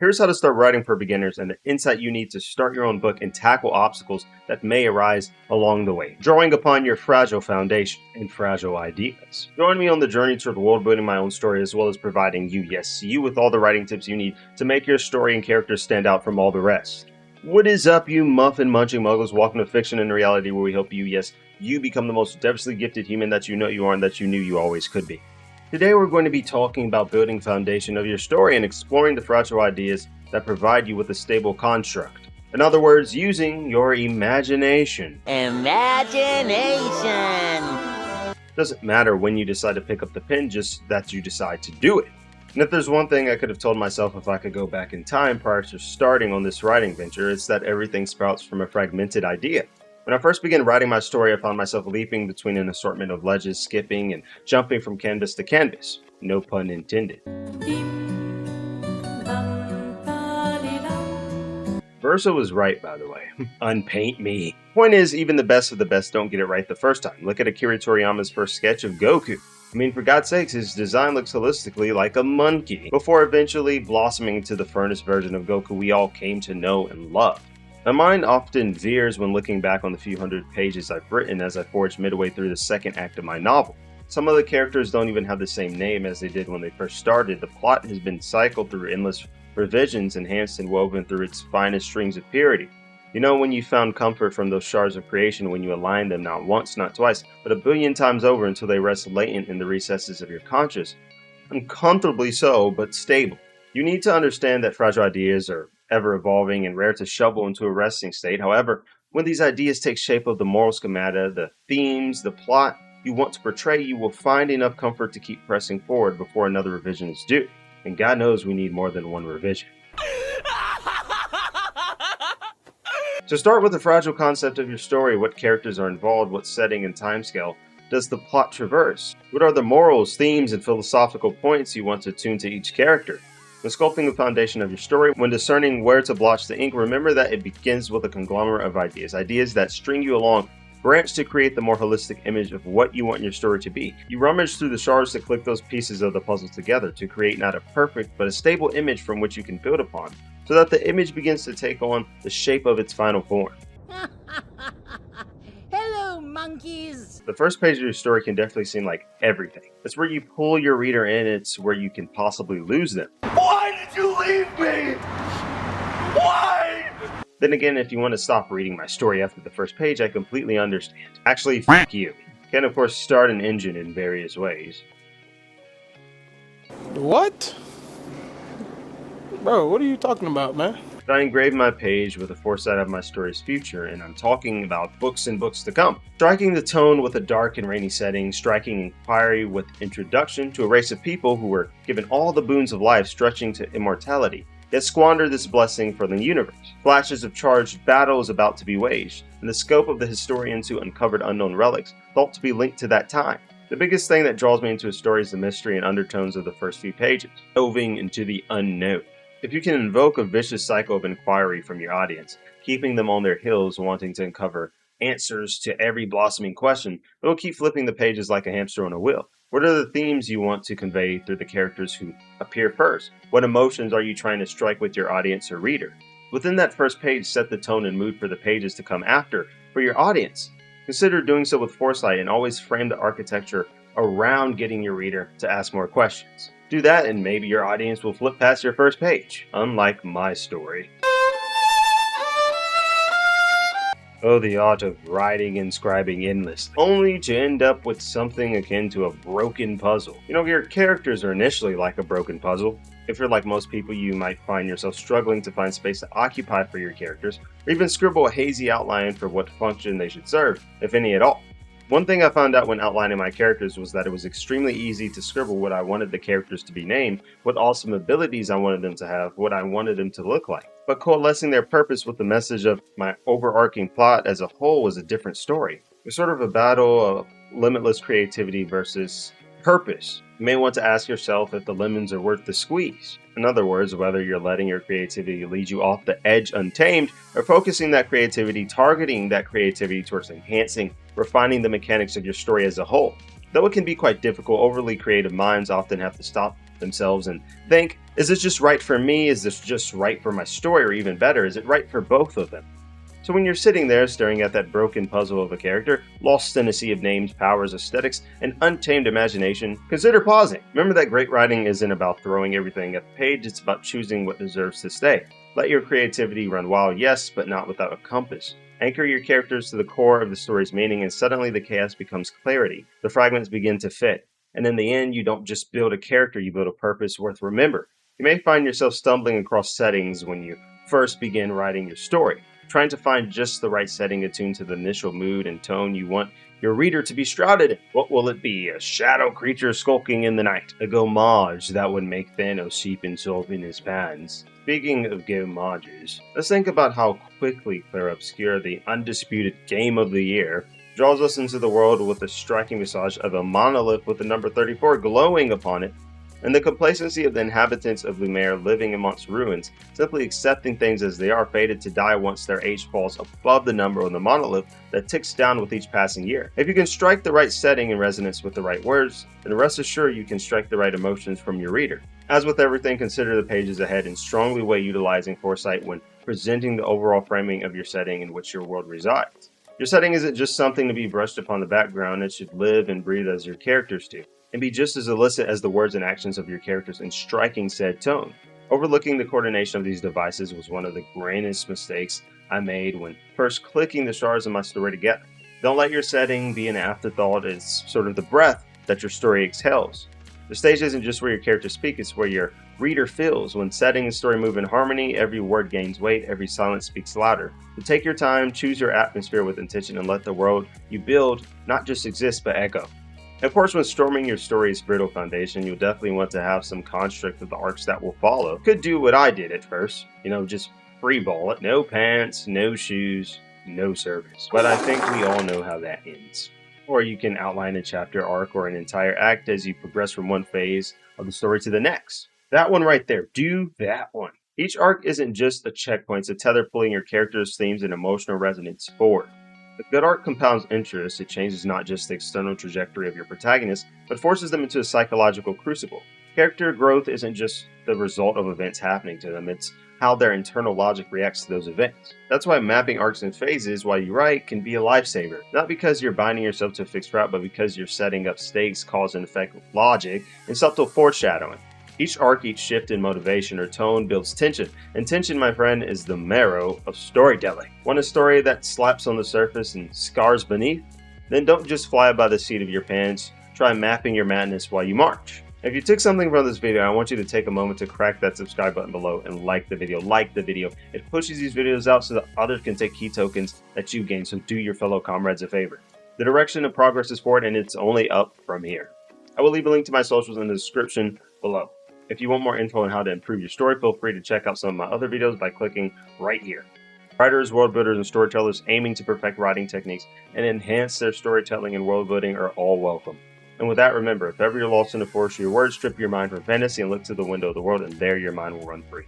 Here's how to start writing for beginners and the insight you need to start your own book and tackle obstacles that may arise along the way, drawing upon your fragile foundation and fragile ideas. Join me on the journey toward world building my own story, as well as providing you, yes, you, with all the writing tips you need to make your story and characters stand out from all the rest. What is up, you muffin munching muggles? Welcome to Fiction and Reality, where we help you, yes, you become the most deliciously gifted human that you know you are and that you knew you always could be. Today we're going to be talking about building foundation of your story and exploring the fragile ideas that provide you with a stable construct. In other words, using your imagination. Imagination! Doesn't matter when you decide to pick up the pen, just that you decide to do it. And if there's one thing I could have told myself if I could go back in time prior to starting on this writing venture, it's that everything sprouts from a fragmented idea. When I first began writing my story, I found myself leaping between an assortment of ledges, skipping and jumping from canvas to canvas. No pun intended. Verso was right, by the way. Unpaint me. Point is, even the best of the best don't get it right the first time. Look at Akira Toriyama's first sketch of Goku. I mean, for God's sakes, his design looks holistically like a monkey, before eventually blossoming into the furnace version of Goku we all came to know and love. My mind often veers when looking back on the few hundred pages I've written as I forged midway through the second act of my novel. Some of the characters don't even have the same name as they did when they first started. The plot has been cycled through endless revisions, enhanced and woven through its finest strings of purity. You know when you found comfort from those shards of creation when you aligned them not once, not twice, but a billion times over until they rest latent in the recesses of your conscious. Uncomfortably so, but stable. You need to understand that fragile ideas are ever evolving and rare to shovel into a resting state. However, when these ideas take shape of the moral schemata, the themes, the plot you want to portray, you will find enough comfort to keep pressing forward before another revision is due. And God knows we need more than one revision. So start with the fragile concept of your story. What characters are involved? What setting and timescale does the plot traverse? What are the morals, themes, and philosophical points you want to tune to each character? When sculpting the foundation of your story, when discerning where to blotch the ink, remember that it begins with a conglomerate of ideas that string you along, branch to create the more holistic image of what you want your story to be. You rummage through the shards to click those pieces of the puzzle together to create not a perfect, but a stable image from which you can build upon, so that the image begins to take on the shape of its final form. Hello, monkeys! The first page of your story can definitely seem like everything. It's where you pull your reader in, it's where you can possibly lose them. Why did you leave me? Why? Then again, if you want to stop reading my story after the first page, I completely understand. Actually, f*** you. You can of course start an engine in various ways. What? Bro, what are you talking about, man? I engraved my page with the foresight of my story's future, and I'm talking about books and books to come. Striking the tone with a dark and rainy setting, striking inquiry with introduction to a race of people who were given all the boons of life stretching to immortality, yet squander this blessing for the universe. Flashes of charged battles about to be waged, and the scope of the historians who uncovered unknown relics thought to be linked to that time. The biggest thing that draws me into a story is the mystery and undertones of the first few pages, delving into the unknown. If you can invoke a vicious cycle of inquiry from your audience, keeping them on their heels wanting to uncover answers to every blossoming question, it will keep flipping the pages like a hamster on a wheel. What are the themes you want to convey through the characters who appear first? What emotions are you trying to strike with your audience or reader? Within that first page, set the tone and mood for the pages to come after for your audience. Consider doing so with foresight and always frame the architecture around getting your reader to ask more questions. Do that and maybe your audience will flip past your first page, unlike my story. Oh, the art of writing and scribing endlessly, only to end up with something akin to a broken puzzle. You know, your characters are initially like a broken puzzle. If you're like most people, you might find yourself struggling to find space to occupy for your characters, or even scribble a hazy outline for what function they should serve, if any at all. One thing I found out when outlining my characters was that it was extremely easy to scribble what I wanted the characters to be named, what awesome abilities I wanted them to have, what I wanted them to look like. But coalescing their purpose with the message of my overarching plot as a whole was a different story. It was sort of a battle of limitless creativity versus purpose. You may want to ask yourself if the lemons are worth the squeeze. In other words, whether you're letting your creativity lead you off the edge untamed, or focusing that creativity, targeting that creativity towards enhancing, refining the mechanics of your story as a whole. Though it can be quite difficult, overly creative minds often have to stop themselves and think, Is this just right for me? Is this just right for my story? Or even better, is it right for both of them? So when you're sitting there staring at that broken puzzle of a character, lost in a sea of names, powers, aesthetics, and untamed imagination, consider pausing. Remember that great writing isn't about throwing everything at the page, it's about choosing what deserves to stay. Let your creativity run wild, yes, but not without a compass. Anchor your characters to the core of the story's meaning, and suddenly the chaos becomes clarity. The fragments begin to fit. And in the end, you don't just build a character, you build a purpose worth remembering. You may find yourself stumbling across settings when you first begin writing your story, trying to find just the right setting attuned to the initial mood and tone you want your reader to be shrouded in. What will it be? A shadow creature skulking in the night? A gomage that would make Thanos sheep himself in his pants? Speaking of gomages, let's think about how quickly Clair Obscur, the undisputed game of the year, draws us into the world with the striking visage of a monolith with the number 34 glowing upon it, and the complacency of the inhabitants of Lumiere living amongst ruins, simply accepting things as they are, fated to die once their age falls above the number on the monolith that ticks down with each passing year. If you can strike the right setting in resonance with the right words, then rest assured you can strike the right emotions from your reader. As with everything, consider the pages ahead and strongly weigh utilizing foresight when presenting the overall framing of your setting in which your world resides. Your setting isn't just something to be brushed upon the background, it should live and breathe as your characters do, and be just as illicit as the words and actions of your characters in striking said tone. Overlooking the coordination of these devices was one of the greatest mistakes I made when first clicking the shards of my story together. Don't let your setting be an afterthought, it's sort of the breath that your story exhales. The stage isn't just where your characters speak, it's where your reader feels. When setting and story move in harmony, every word gains weight, every silence speaks louder. So take your time, choose your atmosphere with intention, and let the world you build not just exist but echo. Of course, when storming your story's brittle foundation, you'll definitely want to have some construct of the arcs that will follow. Could do what I did at first, just freeball it. No pants, no shoes, no service. But I think we all know how that ends. Or you can outline a chapter arc or an entire act as you progress from one phase of the story to the next. That one right there, do that one. Each arc isn't just a checkpoint, it's a tether pulling your character's themes and emotional resonance forward. A good arc compounds interest. It changes not just the external trajectory of your protagonist, but forces them into a psychological crucible. Character growth isn't just the result of events happening to them, it's how their internal logic reacts to those events. That's why mapping arcs and phases while you write can be a lifesaver. Not because you're binding yourself to a fixed route, but because you're setting up stakes, cause and effect logic, and subtle foreshadowing. Each arc, each shift in motivation or tone builds tension, and tension, my friend, is the marrow of storytelling. Want a story that slaps on the surface and scars beneath? Then don't just fly by the seat of your pants, try mapping your madness while you march. If you took something from this video, I want you to take a moment to crack that subscribe button below and like the video. It pushes these videos out so that others can take key tokens that you gain, so do your fellow comrades a favor. The direction of progress is forward, and it's only up from here. I will leave a link to my socials in the description below. If you want more info on how to improve your story, feel free to check out some of my other videos by clicking right here. Writers, world builders, and storytellers aiming to perfect writing techniques and enhance their storytelling and world building are all welcome. And with that, remember, if ever you're lost in the forest of your words, strip your mind from fantasy and look to the window of the world, and there your mind will run free.